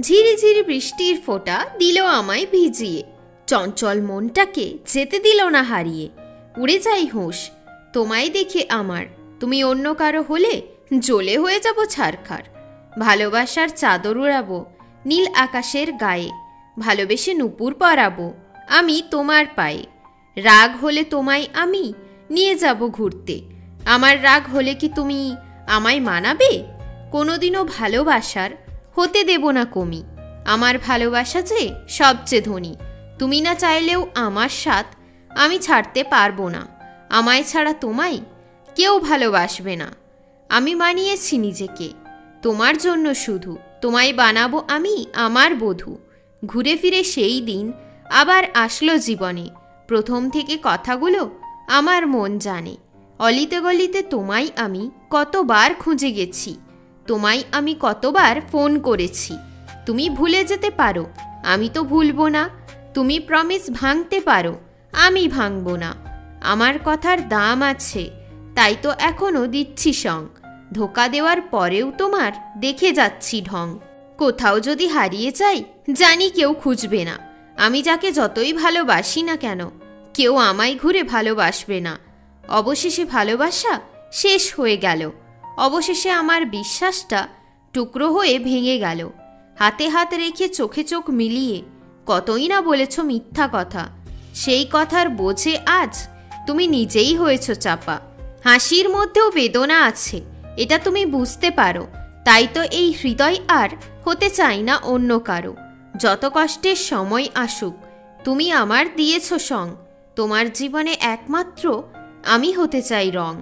ঝিরিঝিরি বৃষ্টির ফোঁটা দিল আমায় ভিজিয়ে, চঞ্চল মনটাকে যেতে দিল না হারিয়ে। উড়ে যাই হুঁশ তোমায় দেখে আমার, তুমি অন্য কারো হলে জ্বলে হয়ে যাব ছারখার। ভালোবাসার চাদর উড়াবো নীল আকাশের গায়ে, ভালোবেসে নুপুর পরাবো আমি তোমার পায়ে। রাগ হলে তোমায় আমি নিয়ে যাব ঘুরতে, আমার রাগ হলে কি তুমি আমায় মানাবে? কোনোদিনও ভালোবাসার হতে দেব না কমি, আমার ভালোবাসা যে সবচেয়ে ধনী। তুমি না চাইলেও আমার সাথ আমি ছাড়তে পারবো না, আমায় ছাড়া তোমায় কেউ ভালোবাসবে না। আমি মানিয়েছি নিজেকে তোমার জন্য, শুধু তোমায় বানাবো আমি আমার বধূ। ঘুরে ফিরে সেই দিন আবার আসলো জীবনে, প্রথম থেকে কথাগুলো আমার মন জানে। অলিতে গলিতে তোমায় আমি কতবার খুঁজে গেছি, তোমায় আমি কতবার ফোন করেছি। তুমি ভুলে যেতে পারো, আমি তো ভুলবো না। তুমি প্রমিস ভাঙতে পারো, আমি ভাঙবো না। আমার কথার দাম আছে, তাই তো এখনো দিচ্ছি সং। ধোকা দেওয়ার পরেও তোমার দেখে যাচ্ছি ঢং। কোথাও যদি হারিয়ে যাই জানি কেউ খুঁজবে না, আমি যাকে যতই ভালোবাসি না কেন কেউ আমায় ঘুরে ভালোবাসবে না। অবশেষে ভালোবাসা শেষ হয়ে গেল, অবশেষে আমার বিশ্বাসটা টুকরো হয়ে ভেঙে গেল। হাতে হাত রেখে চোখে চোখ মিলিয়ে কতই না বলেছ মিথ্যা কথা, সেই কথার বোঝে আজ তুমি নিজেই হয়েছ চাপা। হাসির মধ্যেও বেদনা আছে, এটা তুমি বুঝতে পারো, তাই তো এই হৃদয় আর হতে চাই না অন্য কারো। যত কষ্টের সময় আসুক তুমি আমার দিয়েছ সং, তোমার জীবনে একমাত্র আমি হতে চাই রং।